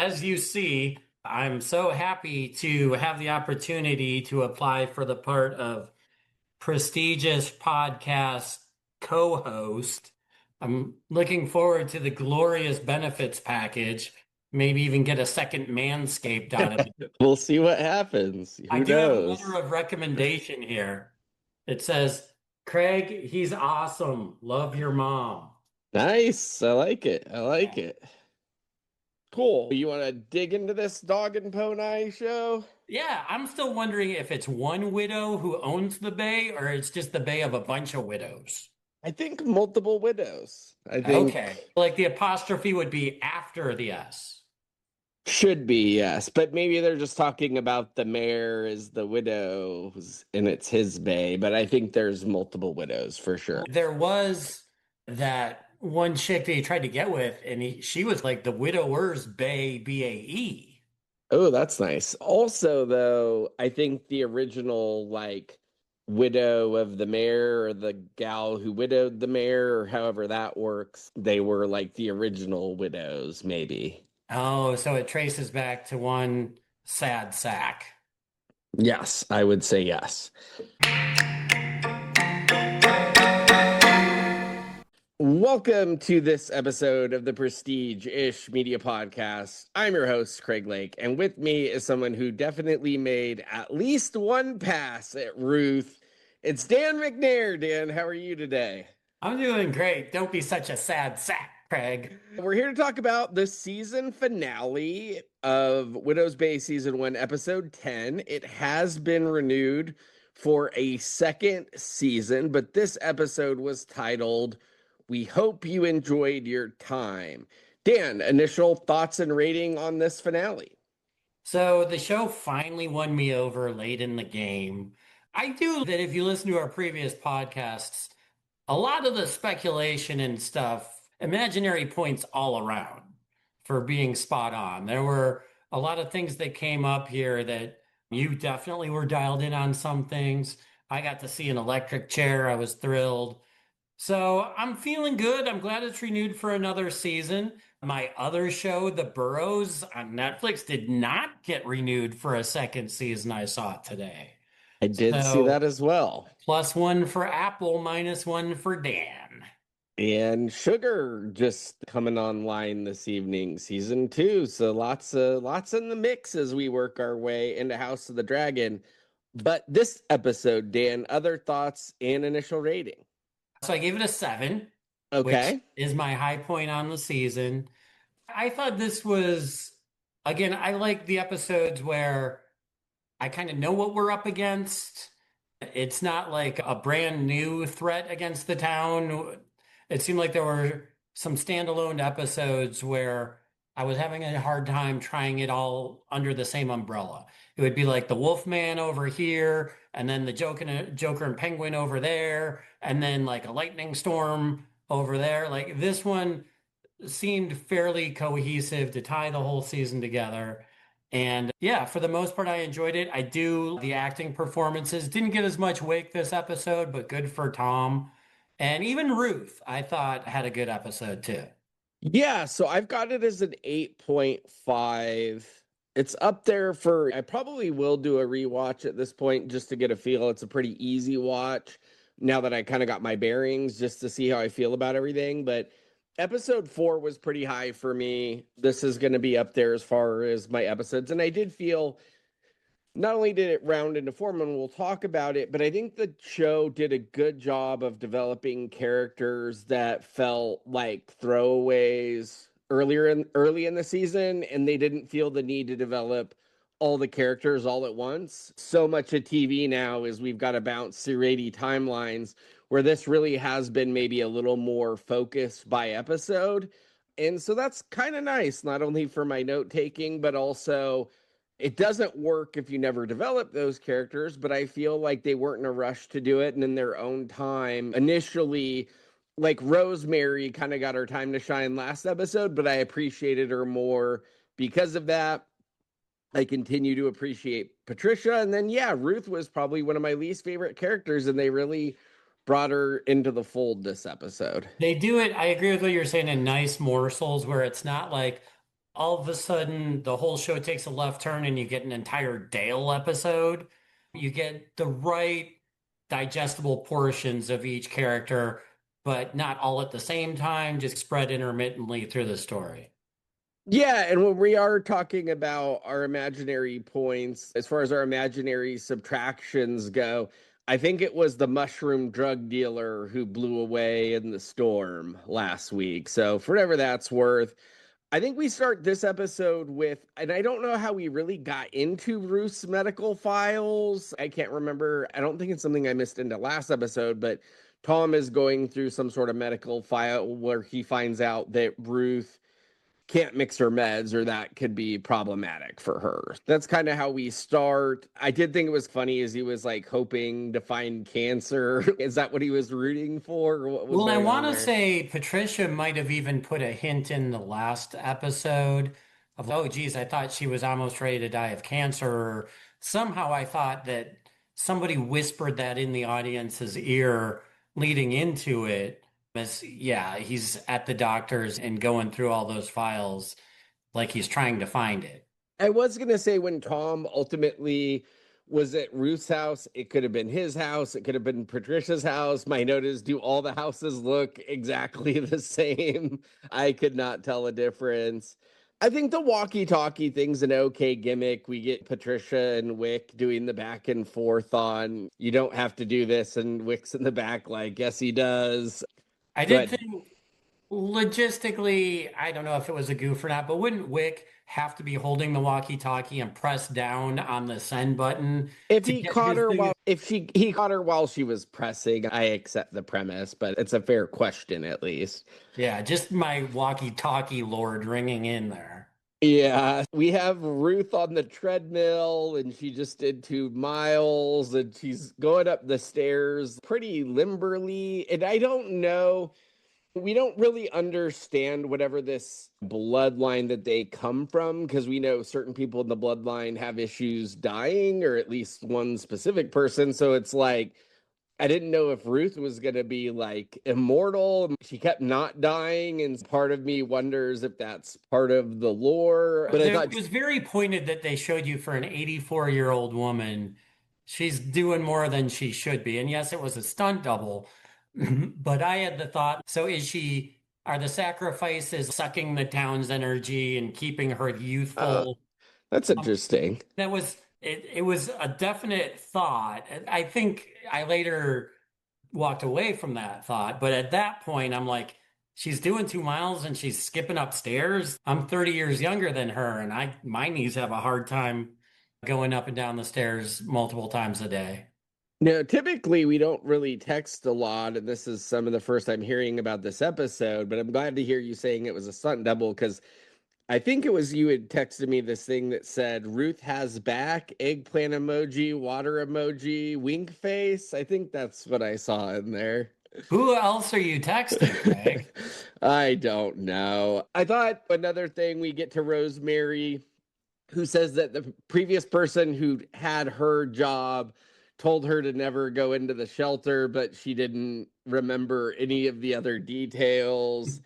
as you see, I'm so happy to have the opportunity to apply for the part of prestigious podcast co-host. I'm looking forward to the glorious benefits package, maybe even get a second Manscaped out of it. We'll see what happens. I Who do have a letter knows? of recommendation here. It says, Craig, he's awesome. Love your mom. Nice. I like it. I like it. Cool. You want to dig into this dog and pony show? Yeah, I'm still wondering if it's one widow who owns the bay or it's just the bay of a bunch of widows. I think multiple widows. I think Okay. Like the apostrophe would be after the S. should be, yes. But maybe they're just talking about the mayor is the widows and it's his bay. But I think there's multiple widows for sure. There was that one chick that he tried to get with, and she was like the widower's bay, BAE. Oh, that's nice. Also, though, I think the original widow of the mayor or the gal who widowed the mayor or however that works, they were like the original widows, maybe. Oh, so it traces back to one sad sack. Yes, I would say yes. Welcome to this episode of the Prestige-ish Media Podcast. I'm your host, Craig Lake, and with me is someone who definitely made at least one pass at Ruth. It's Dan McNair. Dan, how are you today? I'm doing great. Don't be such a sad sack, Craig. We're here to talk about the season finale of Widow's Bay Season 1, Episode 10. It has been renewed for a second season, but this episode was titled We Hope You Enjoyed Your Time. Dan, initial thoughts and rating on this finale? So the show finally won me over late in the game. I do that if you listen to our previous podcasts, a lot of the speculation and stuff, imaginary points all around for being spot on. There were a lot of things that came up here that you definitely were dialed in on some things. I got to see an electric chair. I was thrilled. So I'm feeling good. I'm glad it's renewed for another season. My other show, The Burrows on Netflix, did not get renewed for a second season. I saw it today. I did see So that as well. +1 for Apple, -1 for Dan. And Sugar just coming online this evening, season 2. So lots in the mix as we work our way into House of the Dragon. But this episode, Dan, other thoughts and initial rating? So I gave it a 7, which Okay. is my high point on the season. I thought this was, again, I like the episodes where I kind of know what we're up against. It's not like a brand new threat against the town. It seemed like there were some standalone episodes where I was having a hard time trying it all under the same umbrella. It would be like the Wolfman over here, and then the Joker and Penguin over there, and then like a lightning storm over there. Like this one seemed fairly cohesive to tie the whole season together. And yeah, for the most part, I enjoyed it. The acting performances didn't get as much wake this episode, but good for Tom. And even Ruth, I thought had a good episode too. Yeah, so I've got it as an 8.5. It's up there I probably will do a rewatch at this point just to get a feel. It's a pretty easy watch now that I kind of got my bearings just to see how I feel about everything. But episode 4 was pretty high for me. This is going to be up there as far as my episodes. And I did feel not only did it round into form, and we'll talk about it, but I think the show did a good job of developing characters that felt like throwaways early in the season, and they didn't feel the need to develop all the characters all at once. So much of TV now is we've got to bounce through 80 timelines, where this really has been maybe a little more focused by episode. And so that's kind of nice, not only for my note taking, but also it doesn't work if you never develop those characters, but I feel like they weren't in a rush to do it. And in their own time, initially, like Rosemary kind of got her time to shine last episode, but I appreciated her more because of that. I continue to appreciate Patricia. And then, yeah, Ruth was probably one of my least favorite characters, and they really brought her into the fold this episode. They do it, I agree with what you're saying, in nice morsels where it's not like all of a sudden the whole show takes a left turn and you get an entire Dale episode. You get the right digestible portions of each character, but not all at the same time, just spread intermittently through the story. Yeah, and when we are talking about our imaginary points, as far as our imaginary subtractions go, I think it was the mushroom drug dealer who blew away in the storm last week. So, for whatever that's worth, I think we start this episode with, and I don't know how we really got into Ruth's medical files. I can't remember. I don't think it's something I missed in the last episode, but Tom is going through some sort of medical file where he finds out that Ruth can't mix her meds or that could be problematic for her. That's kind of how we start. I did think it was funny as he was like hoping to find cancer. Is that what he was rooting for? Or what was Well, I going on want to there? say Patricia might have even put a hint in the last episode of, oh, geez, I thought she was almost ready to die of cancer. Or somehow I thought that somebody whispered that in the audience's ear leading into it. As, yeah, he's at the doctor's and going through all those files like he's trying to find it. I was going to say when Tom ultimately was at Ruth's house, it could have been his house, it could have been Patricia's house. My note is, do all the houses look exactly the same? I could not tell a difference. I think the walkie-talkie thing's an okay gimmick. We get Patricia and Wick doing the back and forth on, you don't have to do this, and Wick's in the back like, yes, he does. I Go did ahead. think logistically, I don't know if it was a goof or not, but wouldn't Wick have to be holding the walkie-talkie and press down on the send button If to he get caught his her thing? while if he caught her while she was pressing, I accept the premise, but it's a fair question at least. Yeah, just my walkie-talkie lord ringing in there. Yeah, we have Ruth on the treadmill and she just did 2 miles and she's going up the stairs pretty limberly. And I don't know, we don't really understand whatever this bloodline that they come from because we know certain people in the bloodline have issues dying, or at least one specific person. So it's like, I didn't know if Ruth was going to be like immortal. She kept not dying, and part of me wonders if that's part of the lore. But I It thought, was very pointed that they showed you for an 84-year-old woman, she's doing more than she should be. And yes, it was a stunt double, but I had the thought, so are the sacrifices sucking the town's energy and keeping her uh, youthful? that's interesting. That was it was a definite thought. I think I later walked away from that thought, but at that point I'm like, she's doing 2 miles and she's skipping upstairs. I'm 30 years younger than her, and I my knees have a hard time going up and down the stairs multiple times a day. Now, typically we don't really text a lot, and this is some of the first I'm hearing about this episode, but I'm glad to hear you saying it was a stunt double because I think it was you had texted me this thing that said Ruth has back, eggplant emoji, water emoji, wink face. I think that's what I saw in there. Who else are you texting, Greg? I don't know. I thought another thing, we get to Rosemary, who says that the previous person who had her job told her to never go into the shelter, but she didn't remember any of the other details.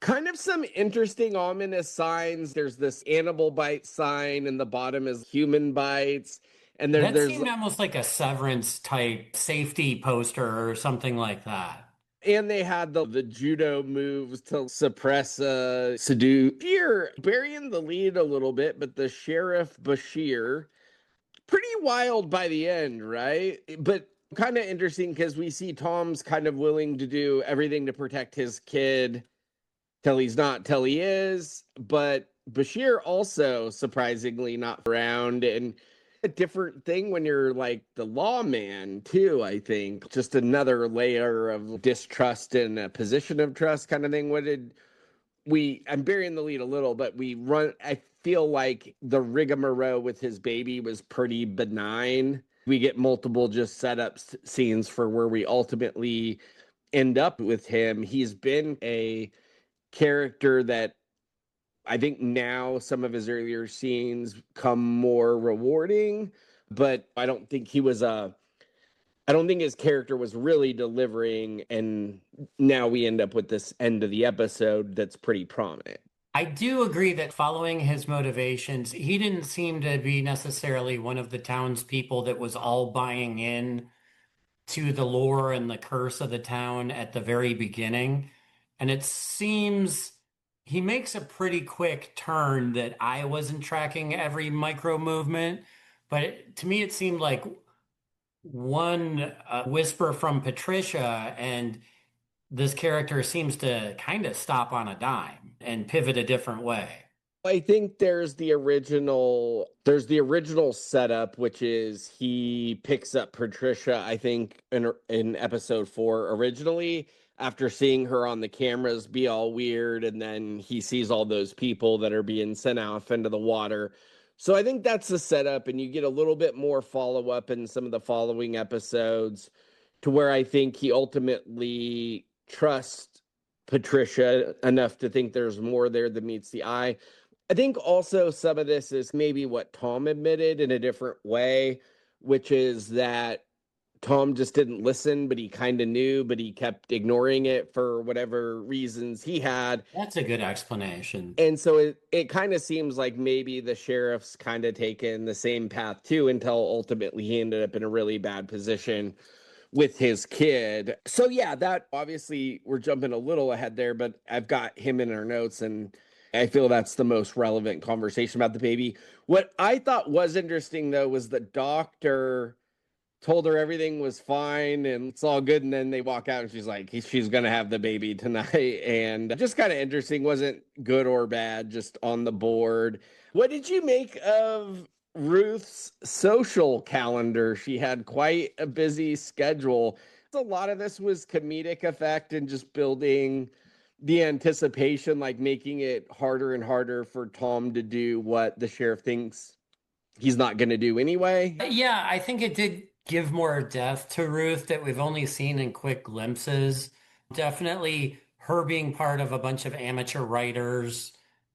Kind of some interesting ominous signs. There's this animal bite sign, and the bottom is human bites. And That there's seemed almost like a Severance type safety poster or something like that. and they had the judo moves to suppress seduce fear, burying the lead a little bit, but the sheriff Bashir, pretty wild by the end, right? But kind of interesting because we see Tom's kind of willing to do everything to protect his kid till he's not, till he is. But Bashir also surprisingly not around, and a different thing when you're like the lawman too. I think just another layer of distrust and a position of trust kind of thing. What did we? I'm burying the lead a little, but we run. I feel like the rigmarole with his baby was pretty benign. We get multiple just setup scenes for where we ultimately end up with him. He's been a character that I think now some of his earlier scenes come more rewarding, but I don't think his character was really delivering, and now we end up with this end of the episode that's pretty prominent. I do agree that following his motivations, he didn't seem to be necessarily one of the townspeople that was all buying in to the lore and the curse of the town at the very beginning. And it seems he makes a pretty quick turn that I wasn't tracking every micro movement. But to me, it seemed like one whisper from Patricia, and this character seems to kind of stop on a dime and pivot a different way. I think there's the original setup, which is he picks up Patricia, I think in episode 4 originally, after seeing her on the cameras be all weird, and then he sees all those people that are being sent off into the water. So I think that's the setup, and you get a little bit more follow-up in some of the following episodes to where I think he ultimately trusts Patricia enough to think there's more there than meets the eye. I think also some of this is maybe what Tom admitted in a different way, which is that Tom just didn't listen, but he kind of knew, but he kept ignoring it for whatever reasons he had. That's a good explanation. And so it kind of seems like maybe the sheriff's kind of taken the same path too, until ultimately he ended up in a really bad position with his kid. So yeah, that obviously we're jumping a little ahead there, but I've got him in our notes, and I feel that's the most relevant conversation about the baby. What I thought was interesting though was the doctor told her everything was fine and it's all good, and then they walk out and she's like she's gonna have the baby tonight. And just kind of interesting, wasn't good or bad, just on the board. What did you make of Ruth's social calendar? She had quite a busy schedule. A lot of this was comedic effect and just building the anticipation, like making it harder and harder for Tom to do what the sheriff thinks he's not going to do anyway. Yeah, I think it did give more depth to Ruth that we've only seen in quick glimpses. Definitely her being part of a bunch of amateur writers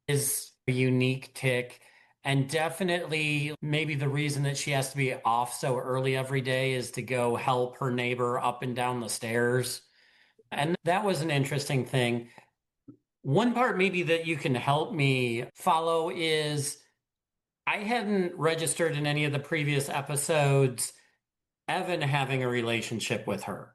is a unique tick. And definitely maybe the reason that she has to be off so early every day is to go help her neighbor up and down the stairs. And that was an interesting thing. One part maybe that you can help me follow is I hadn't registered in any of the previous episodes Evan having a relationship with her.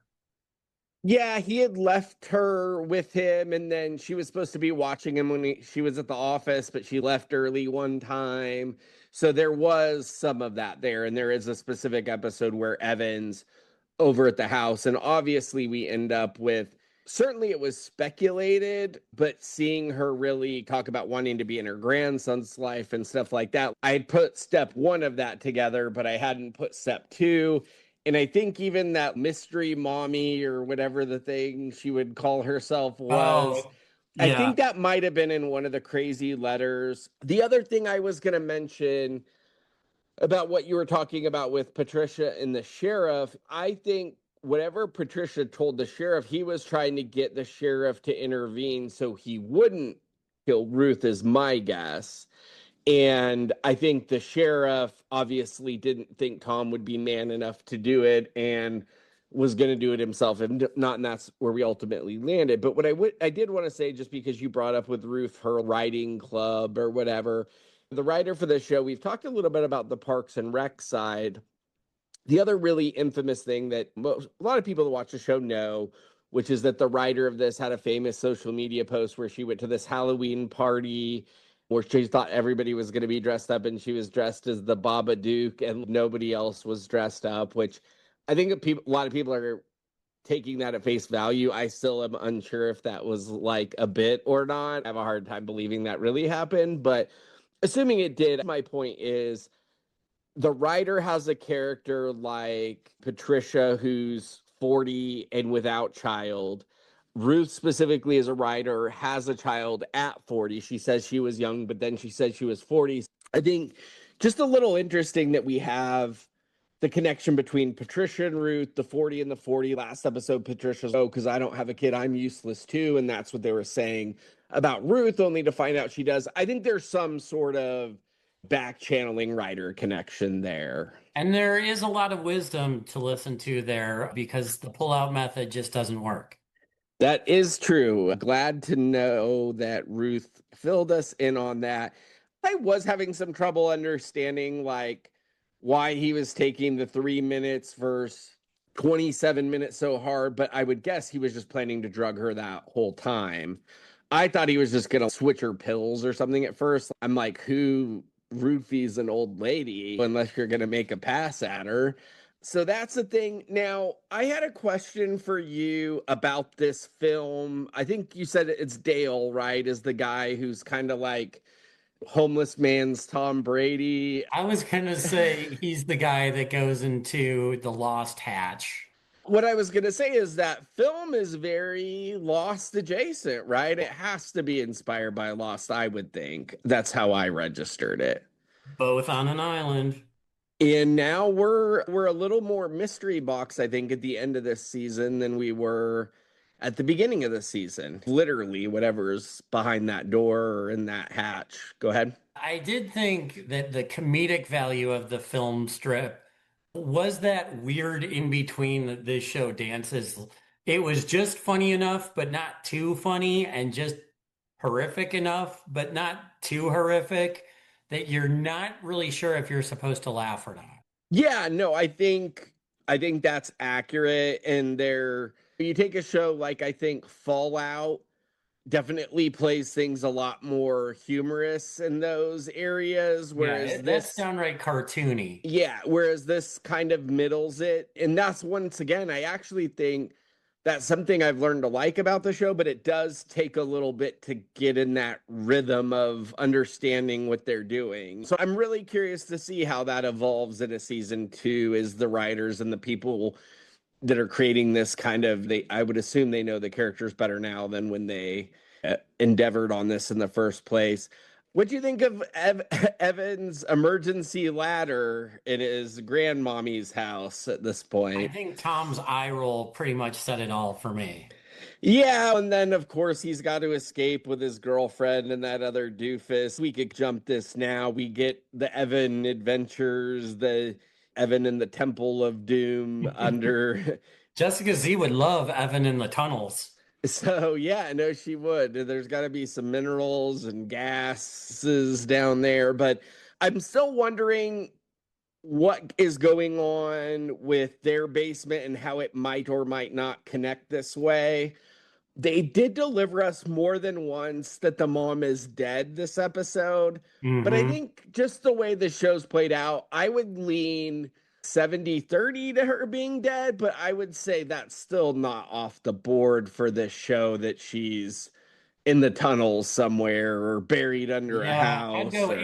Yeah, he had left her with him, and then she was supposed to be watching him when she was at the office, but she left early one time. So there was some of that there. And there is a specific episode where Evan's over at the house. And obviously, we end up with, certainly it was speculated, but seeing her really talk about wanting to be in her grandson's life and stuff like that. I had put step 1 of that together, but I hadn't put step 2. And I think even that mystery mommy or whatever the thing she would call herself was, Oh, I yeah. think that might have been in one of the crazy letters. The other thing I was going to mention about what you were talking about with Patricia and the sheriff, I think whatever Patricia told the sheriff, he was trying to get the sheriff to intervene so he wouldn't kill Ruth, is my guess. And I think the sheriff obviously didn't think Tom would be man enough to do it and was going to do it himself. And not, and that's where we ultimately landed. But what I did want to say, just because you brought up with Ruth, her writing club or whatever, the writer for this show, we've talked a little bit about the Parks and Rec side. The other really infamous thing that a lot of people that watch the show know, which is that the writer of this had a famous social media post where she went to this Halloween party where she thought everybody was going to be dressed up, and she was dressed as the Baba Duke and nobody else was dressed up, which I think a lot of people are taking that at face value. I still am unsure if that was like a bit or not. I have a hard time believing that really happened, but assuming it did, my point is the writer has a character like Patricia who's 40 and without child. Ruth specifically as a writer has a child at 40. She says she was young, but then she said she was 40. I think just a little interesting that we have the connection between Patricia and Ruth, the 40 and the 40. Last episode, Patricia's, oh, because I don't have a kid, I'm useless too. And that's what they were saying about Ruth, only to find out she does. I think there's some sort of back channeling writer connection there. And there is a lot of wisdom to listen to there because the pull-out method just doesn't work. That is true. Glad to know that Ruth filled us in on that. I was having some trouble understanding like why he was taking the 3 minutes versus 27 minutes so hard, but I would guess he was just planning to drug her that whole time. I thought he was just gonna switch her pills or something at first. I'm like, who roofies an old lady unless you're gonna make a pass at her? So that's the thing. Now, I had a question for you about this film. I think you said it's Dale, right? Is the guy who's kind of like homeless man's Tom Brady. I was gonna say he's the guy that goes into the Lost Hatch. What I was going to say is that film is very Lost adjacent, right? It has to be inspired by Lost, I would think. That's how I registered it. Both on an island. And now we're a little more mystery box, I think, at the end of this season than we were at the beginning of the season. Literally, whatever's behind that door or in that hatch. Go ahead. I did think that the comedic value of the film strip was that weird in between the show dances. It was just funny enough, but not too funny, and just horrific enough, but not too horrific that you're not really sure if you're supposed to laugh or not. Yeah, no, I think that's accurate. And there you take a show like I think Fallout definitely plays things a lot more humorous in those areas, Yeah, whereas that's this, downright cartoony. yeah, whereas this kind of middles it. And that's once again, I actually think that's something I've learned to like about the show, but it does take a little bit to get in that rhythm of understanding what they're doing. So I'm really curious to see how that evolves in a season two. Is the writers and the people that are creating this kind of, they, I would assume they know the characters better now than when they endeavored on this in the first place. What do you think of Evan's emergency ladder in his grandmommy's house at this I point? think Tom's eye roll pretty much said it all for me. Yeah, and then of course he's got to escape with his girlfriend and that other doofus. We could jump this now. We get the Evan adventures, the Evan in the Temple of Doom under. Jessica Z would love Evan in the tunnels. So yeah, no, she would. There's got to be some minerals and gases down there, but I'm still wondering what is going on with their basement and how it might or might not connect this way. They did deliver us more than once that the mom is dead this episode, but I Hmm. think just the way the show's played out, I would lean 70-30 to her being dead, but I would say that's still not off the board for this show that she's in the tunnels somewhere or buried under a Yeah, I'd house go or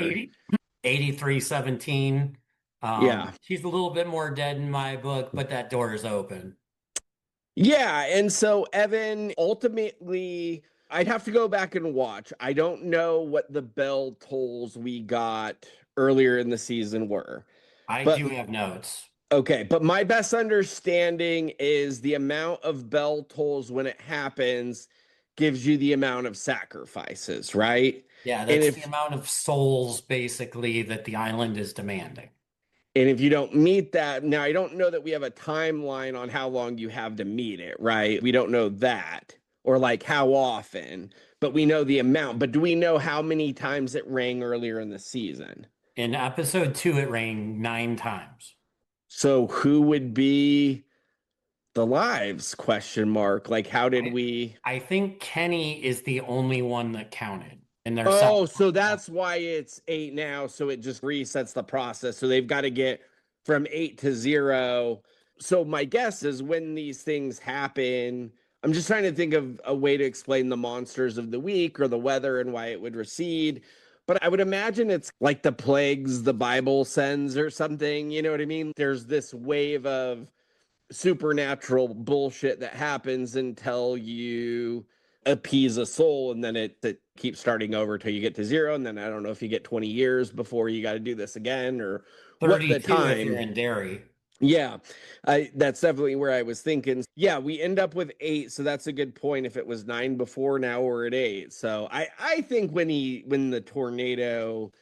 83-17. yeah. She's a little bit more dead in my book, but that door is open. Yeah, and so Evan ultimately, I'd have to go back and watch. I don't know what the bell tolls we got earlier in the season were. I But do have notes. okay, but my best understanding is the amount of bell tolls when it happens gives you the amount of sacrifices, right? Yeah, And that's the if amount of souls basically that the island is demanding. And if you don't meet that, now I don't know that we have a timeline on how long you have to meet it, right? We don't know that or like how often, but we know the amount. But do we know how many times it rang earlier in the season? In episode 2, it rang 9 times. So who would be the lives question mark? Like how did I we. I think Kenny is the only one that counted, and there's Oh, several. so that's why it's eight now. So it just resets the process. So they've got to get from eight to zero. So my guess is when these things happen, I'm just trying to think of a way to explain the monsters of the week or the weather and why it would recede. But I would imagine it's like the plagues the Bible sends or something. You know what I mean? There's this wave of supernatural bullshit that happens until you appease a soul, and then it keeps starting over till you get to zero, and then I don't know if you get 20 years before you got to do this again or what the 32 if you're time. in Derry. Yeah, I that's definitely where I was thinking. Yeah, we end up with eight, so that's a good point. If it was nine before, now we're at eight. So I think when the tornado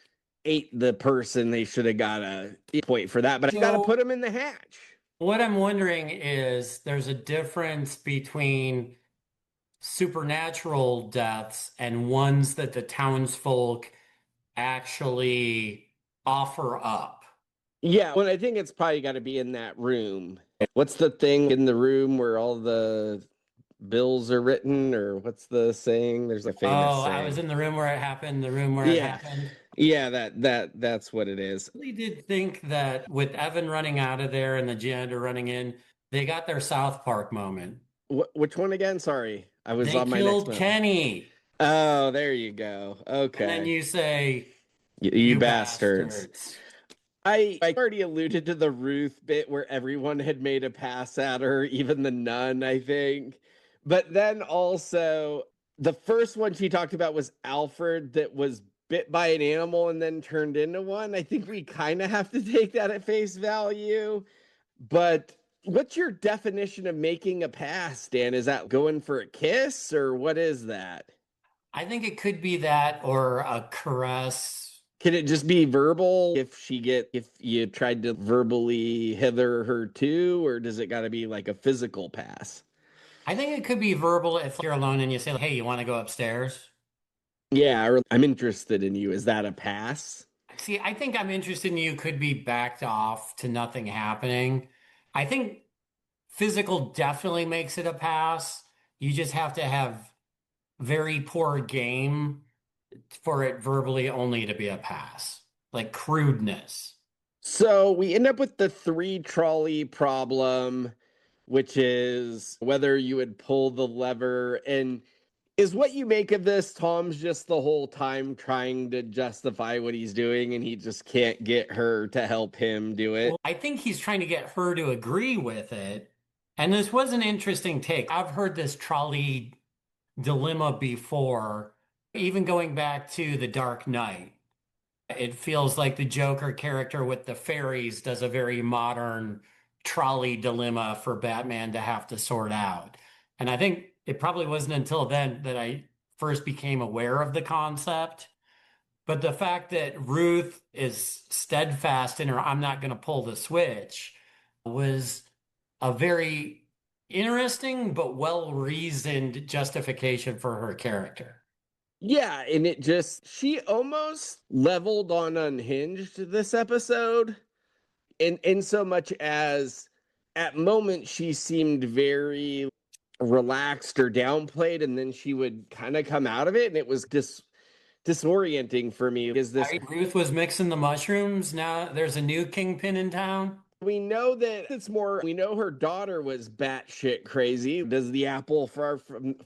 ate the person, they should have got a point for that, but I got to So put them in the hatch. what I'm wondering is there's a difference between supernatural deaths and ones that the townsfolk actually offer up. Yeah, well, I think it's probably got to be in that room. What's the thing in the room where all the bills are written, or what's the saying? There's a famous Oh, I was saying. in the room where it happened, the room where it Yeah. happened. Yeah, that's what it is. I really did think that with Evan running out of there and the janitor running in, they got their South Park moment. Which one again? Sorry. I was They on my next killed note. Kenny. Oh, there you go. And then Okay. you say, You you bastards. bastards. I already alluded to the Ruth bit where everyone had made a pass at her, even the nun, I think. But then also, the first one she talked about was Alfred that was bit by an animal and then turned into one. I think we kind of have to take that at face value. But what's your definition of making a pass, Dan? Is that going for a kiss or what is that? I think it could be that or a caress. Can it just be verbal if you tried to verbally hither her too, or does it got to be like a physical pass? I think it could be verbal if you're alone and you say, hey, you want to go upstairs? Yeah, or I'm interested in you. Is that a pass? See, I think I'm interested in you could be backed off to nothing happening. I think physical definitely makes it a pass. You just have to have very poor game for it verbally only to be a pass, like crudeness. So we end up with the three trolley problem, which is whether you would pull the lever. And is what you make of this, Tom's just the whole time trying to justify what he's doing and he just can't get her to help him do Well, it? I think he's trying to get her to agree with it. And this was an interesting take. I've heard this trolley dilemma before, even going back to The Dark Knight. It feels like the Joker character with the fairies does a very modern trolley dilemma for Batman to have to sort out. And I think it probably wasn't until then that I first became aware of the concept. But the fact that Ruth is steadfast in her, I'm not going to pull the switch, was a very interesting but well-reasoned justification for her character. Yeah, and it just she almost leveled on Unhinged this episode. In so much as at moments she seemed very relaxed or downplayed, and then she would kind of come out of it, and it was disorienting for me. Is this Ruth was mixing the mushrooms. Now there's a new kingpin in town. we know that it's more we know her daughter was batshit crazy. Does the apple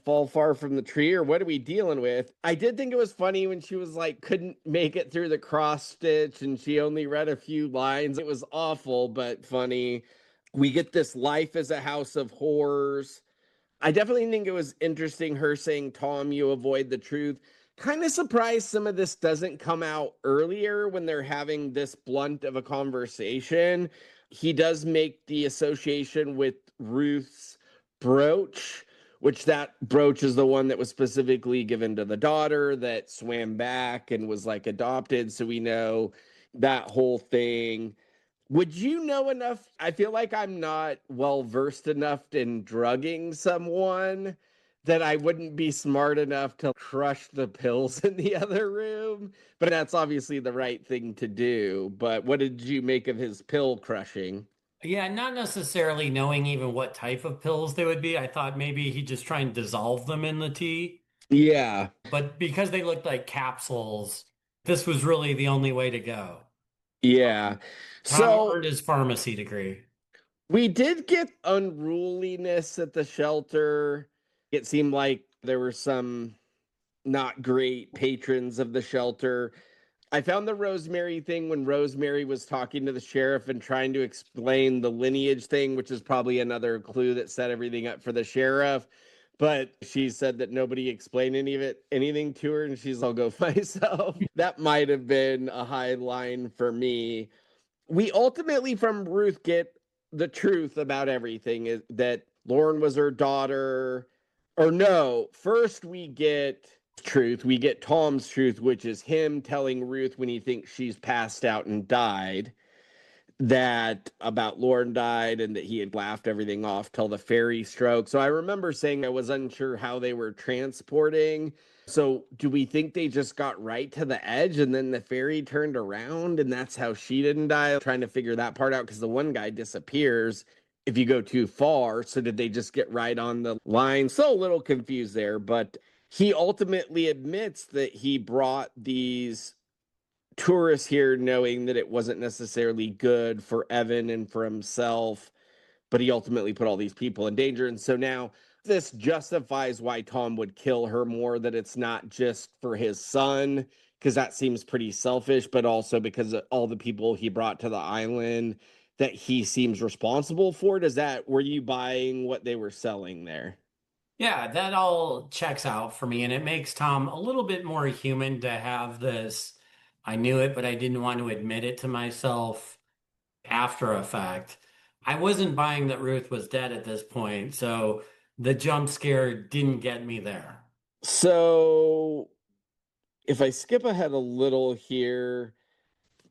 fall far from the tree, or what are we dealing with? I did think it was funny when she was like couldn't make it through the cross stitch and she only read a few lines. It was awful but funny. We get this life as a house of horrors. I definitely think it was interesting her saying, Tom, you avoid the truth. Kind of surprised some of this doesn't come out earlier when they're having this blunt of a conversation. He does make the association with Ruth's brooch, which that brooch is the one that was specifically given to the daughter that swam back and was like adopted. So we know that whole thing. Would you know enough? I feel like I'm not well versed enough in drugging someone that I wouldn't be smart enough to crush the pills in the other room. But that's obviously the right thing to do. But what did you make of his pill crushing? Yeah, not necessarily knowing even what type of pills they would be. I thought maybe he'd just try and dissolve them in the tea. Yeah. But because they looked like capsules, this was really the only way to go. Yeah. Tom So earned his pharmacy degree. we did get unruliness at the shelter. It seemed like there were some not great patrons of the shelter. I found the Rosemary thing when Rosemary was talking to the sheriff and trying to explain the lineage thing, which is probably another clue that set everything up for the sheriff. But she said that nobody explained anything to her, and she's, I'll go myself. That might have been a high line for me. We ultimately, from Ruth, get the truth about everything is that Lauren was her daughter. Or no, first we get truth. We get Tom's truth, which is him telling Ruth when he thinks she's passed out and died. that about Lauren died and that he had laughed everything off till the ferry stroke. So I remember saying I was unsure how they were transporting. So do we think they just got right to the edge and then the ferry turned around and that's how she didn't die? Trying to figure that part out because the one guy disappears if you go too far. So did they just get right on the line? So a little confused there, but he ultimately admits that he brought these tourists here knowing that it wasn't necessarily good for Evan and for himself, but he ultimately put all these people in danger. And so now this justifies why Tom would kill her more, that it's not just for his son, because that seems pretty selfish, but also because of all the people he brought to the island that he seems responsible for. Were you buying what they were selling there? Yeah, that all checks out for me, and it makes Tom a little bit more human to have this. I knew it, but I didn't want to admit it to myself after effect. I wasn't buying that Ruth was dead at this point, so the jump scare didn't get me there. So if I skip ahead a little here,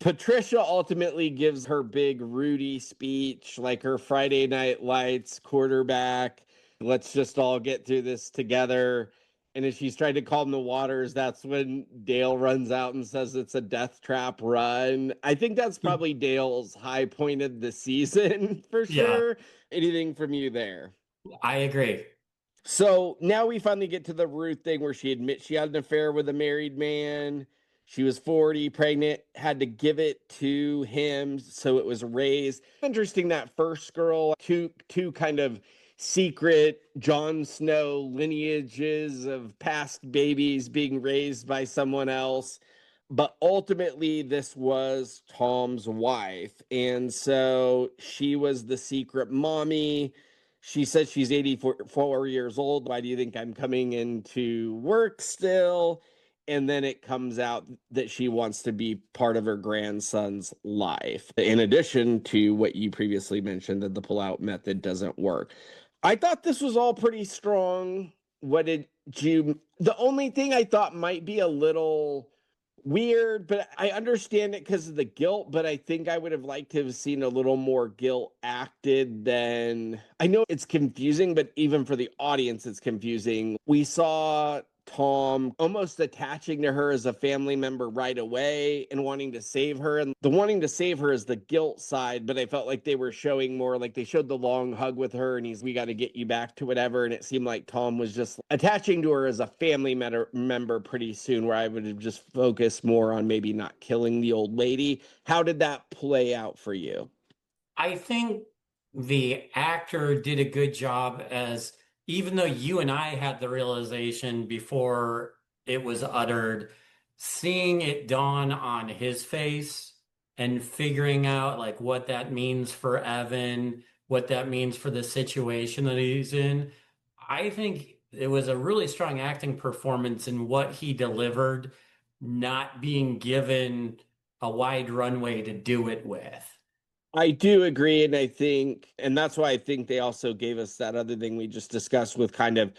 Patricia ultimately gives her big Rudy speech, like her Friday Night Lights quarterback. Let's just all get through this together. And as she's trying to calm the waters, that's when Dale runs out and says it's a death trap run. I think that's probably Dale's high point of the season for Yeah, sure. Anything from you there? I agree. So now we finally get to the Ruth thing where she admits she had an affair with a married man. She was 40, pregnant, had to give it to him, so it was raised. Interesting that first girl, two kind of secret Jon Snow lineages of past babies being raised by someone else. But ultimately, this was Tom's wife. And so she was the secret mommy. She says she's 84 years old. Why do you think I'm coming into work still? And then it comes out that she wants to be part of her grandson's life, in addition to what you previously mentioned that the pullout method doesn't work. I thought this was all pretty strong. What did you? The only thing I thought might be a little weird, but I understand it because of the guilt. But I think I would have liked to have seen a little more guilt acted than I know it's confusing, but even for the audience, it's confusing. We saw Tom almost attaching to her as a family member right away and wanting to save her. And the wanting to save her is the guilt side, but I felt like they were showing more like they showed the long hug with her and we got to get you back to whatever. And it seemed like Tom was just attaching to her as a family member pretty soon, where I would have just focused more on maybe not killing the old lady. How did that play out for you? I think the actor did a good job as even though you and I had the realization before it was uttered, seeing it dawn on his face and figuring out like what that means for Evan, what that means for the situation that he's in. I think it was a really strong acting performance in what he delivered, not being given a wide runway to do it with. I do agree, and I think, and that's why I think they also gave us that other thing we just discussed with kind of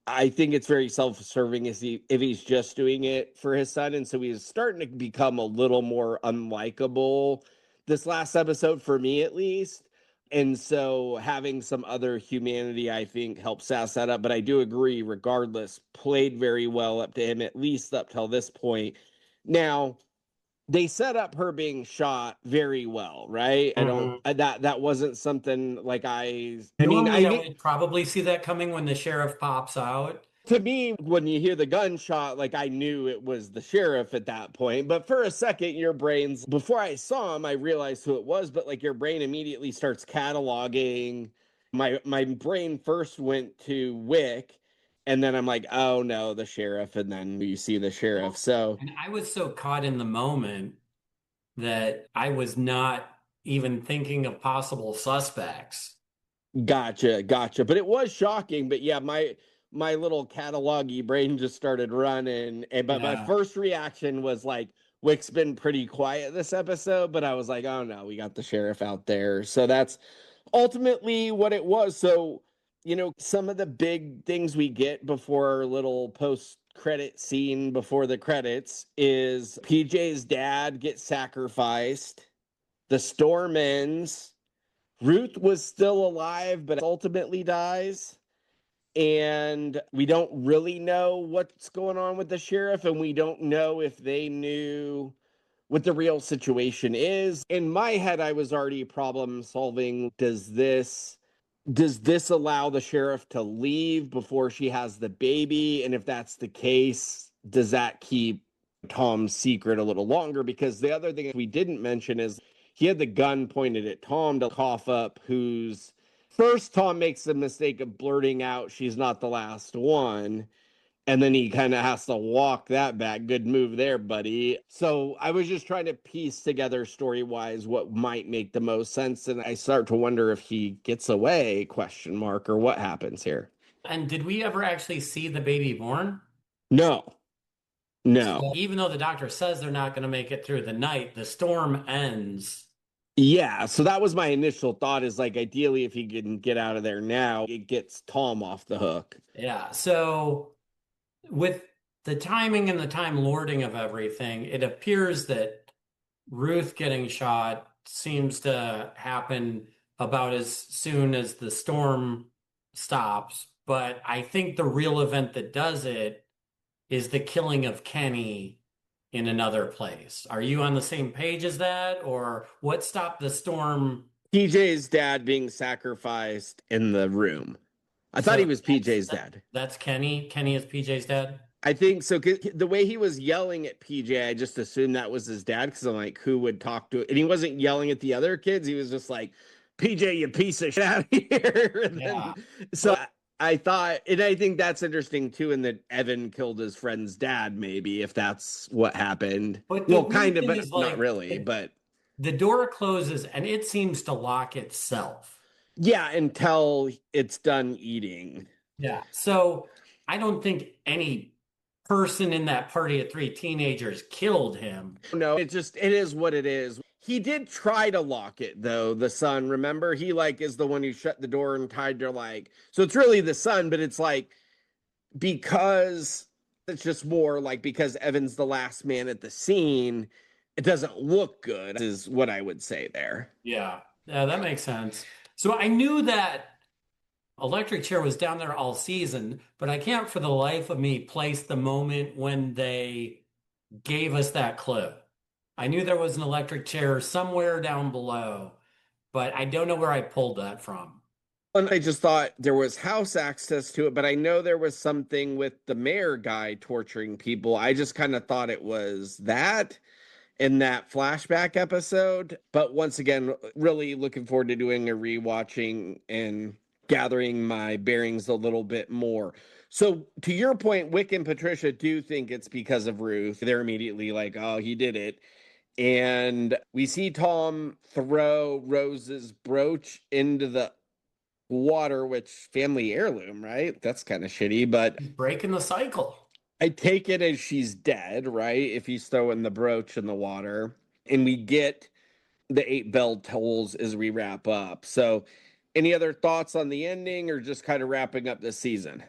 I think it's very self-serving if he's just doing it for his son, and so he's starting to become a little more unlikable this last episode for me at least. And so having some other humanity, I think, helps sass that up. But I do agree, regardless, played very well up to him, at least up till this point. Now, they set up her being shot very well, right? I don't Mhm. that wasn't something like I mean, Normally, I I think would probably see that coming when the sheriff pops out. to me, when you hear the gunshot, like I knew it was the sheriff at that point. But for a second, your brain's before I saw him, I realized who it was. But like your brain immediately starts cataloging. My brain first went to Wick, and then I'm like, oh no, the sheriff. And then you see the sheriff. Well, So and I was so caught in the moment that I was not even thinking of possible suspects. gotcha. But it was shocking. But yeah, my little catalog-y brain just started running. And but my Yeah. first reaction was like, Wick's been pretty quiet this episode, but I was like, oh no, we got the sheriff out there. So that's ultimately what it was. So, some of the big things we get before our little post-credit scene before the credits is PJ's dad gets sacrificed. The storm ends. Ruth was still alive, but ultimately dies. And we don't really know what's going on with the sheriff, and we don't know if they knew what the real situation is. In my head, I was already problem solving. Does this allow the sheriff to leave before she has the baby? And if that's the case, does that keep Tom's secret a little longer? Because the other thing we didn't mention is he had the gun pointed at Tom to cough up who's first. Tom makes the mistake of blurting out she's not the last one, and then he kind of has to walk that back. Good move there, buddy. So I was just trying to piece together story wise what might make the most sense, and I start to wonder if he gets away, question mark, or what happens here. And did we ever actually see the baby born? No, no. So even though the doctor says they're not going to make it through the night, the storm ends. Yeah, so that was my initial thought, is like ideally if he can get out of there now, it gets Tom off the hook. Yeah. So with the timing and the time lording of everything, it appears that Ruth getting shot seems to happen about as soon as the storm stops. But I think the real event that does it is the killing of Kenny in another place. Are you on the same page as that? Or what stopped the storm? PJ's dad being sacrificed in the room. I thought he So was PJ's dad. that's Kenny. Kenny is PJ's dad. I think so. The way he was yelling at PJ, I just assumed that was his dad, because I'm like, who would talk to it? And he wasn't yelling at the other kids. He was just like, PJ, you piece of shit out of here. And Yeah. then, so I thought, and I think that's interesting too, in that Evan killed his friend's dad, maybe, if that's what happened. But the Well, weird kind of, thing but is not like really. But the door closes and it seems to lock itself. yeah, until it's done eating. Yeah. So I don't think any person in that party of three teenagers killed him. No, it is what it is. He did try to lock it though, the son. Remember, he like is the one who shut the door and tied to like, so it's really the son, but it's like because it's just more like because Evan's the last man at the scene, it doesn't look good, is what I would say there. Yeah. Yeah, that makes sense. So I knew that electric chair was down there all season, but I can't for the life of me place the moment when they gave us that clue. I knew there was an electric chair somewhere down below, but I don't know where I pulled that from. And I just thought there was house access to it, but I know there was something with the mayor guy torturing people. I just kind of thought it was that in that flashback episode. But once again, really looking forward to doing a rewatching and gathering my bearings a little bit more. So, to your point, Wick and Patricia do think it's because of Ruth. They're immediately like, oh, he did it. And we see Tom throw Rose's brooch into the water, which family heirloom, right? That's kind of shitty, but He's breaking the cycle. I take it as she's dead, right? If he's throwing the brooch in the water. And we get the 8 bell tolls as we wrap up. So, any other thoughts on the ending, or just kind of wrapping up this season?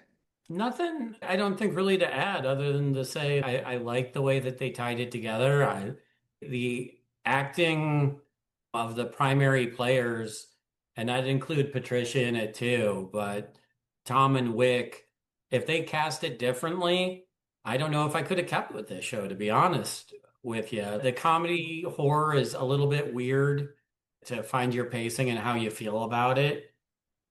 Nothing, I don't think really to add other than to say I like the way that they tied it together. The acting of the primary players, and I'd include Patricia in it too, but Tom and Wick, if they cast it differently, I don't know if I could have kept with this show, to be honest with you. The comedy horror is a little bit weird to find your pacing and how you feel about it.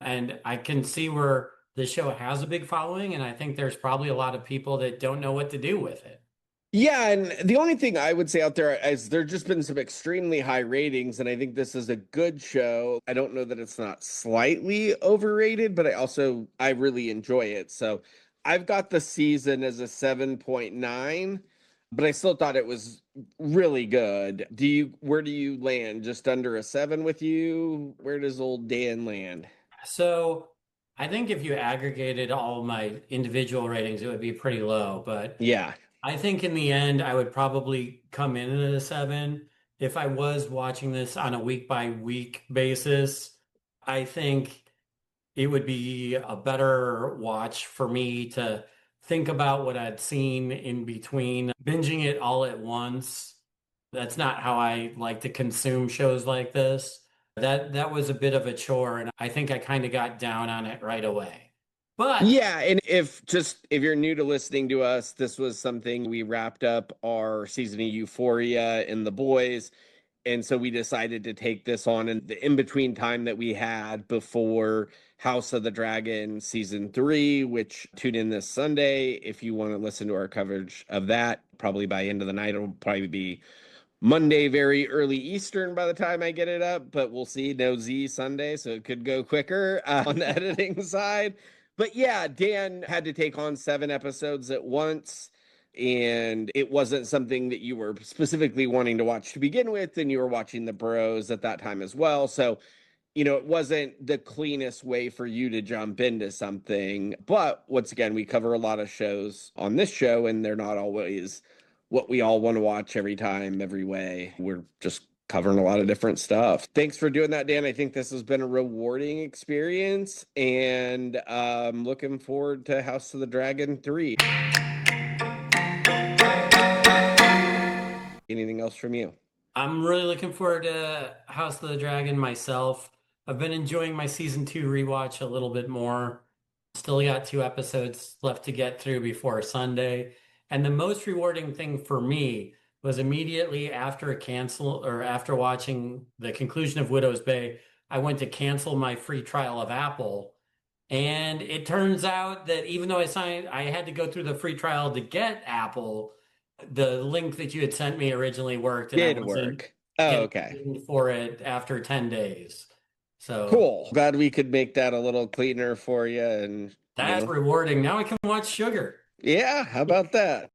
And I can see where the show has a big following, and I think there's probably a lot of people that don't know what to do with it. Yeah, and the only thing I would say out there is there's just been some extremely high ratings, and I think this is a good show. I don't know that it's not slightly overrated, but I really enjoy it. So I've got the season as a 7.9, but I still thought it was really good. Where do you land? Just under a 7 with you? Where does old Dan land? So I think if you aggregated all my individual ratings, it would be pretty low. But Yeah. I think in the end, I would probably come in at a 7. If I was watching this on a week by week basis, I think it would be a better watch for me to think about what I'd seen in between binging it all at once. That's not how I like to consume shows like this. That was a bit of a chore, and I think I kind of got down on it right away. But Yeah, and if you're new to listening to us, this was something we wrapped up our season of Euphoria and The Boys, and so we decided to take this on in the in-between time that we had before House of the Dragon season 3, which tune in this Sunday if you want to listen to our coverage of that. Probably by end of the night, it'll probably be Monday, very early Eastern by the time I get it up, but we'll see. No Z Sunday, so it could go quicker on the editing side. But yeah, Dan had to take on 7 episodes at once, and it wasn't something that you were specifically wanting to watch to begin with, and you were watching the Bros at that time as well. So it wasn't the cleanest way for you to jump into something. But once again, we cover a lot of shows on this show, and they're not always what we all want to watch every time, every way. We're just covering a lot of different stuff. Thanks for doing that, Dan. I think this has been a rewarding experience, and looking forward to House of the Dragon 3. Anything else from you? I'm really looking forward to House of the Dragon myself. I've been enjoying my season 2 rewatch a little bit more. Still got 2 episodes left to get through before Sunday. And the most rewarding thing for me was immediately after watching the conclusion of Widow's Bay, I went to cancel my free trial of Apple. And it turns out that even though I had to go through the free trial to get Apple, the link that you had sent me originally worked, and I Did wasn't work. Oh, getting okay. dinged for it after 10 days. So Cool. Glad we could make that a little cleaner for you and that's rewarding. Now I can watch Sugar. yeah, how about that?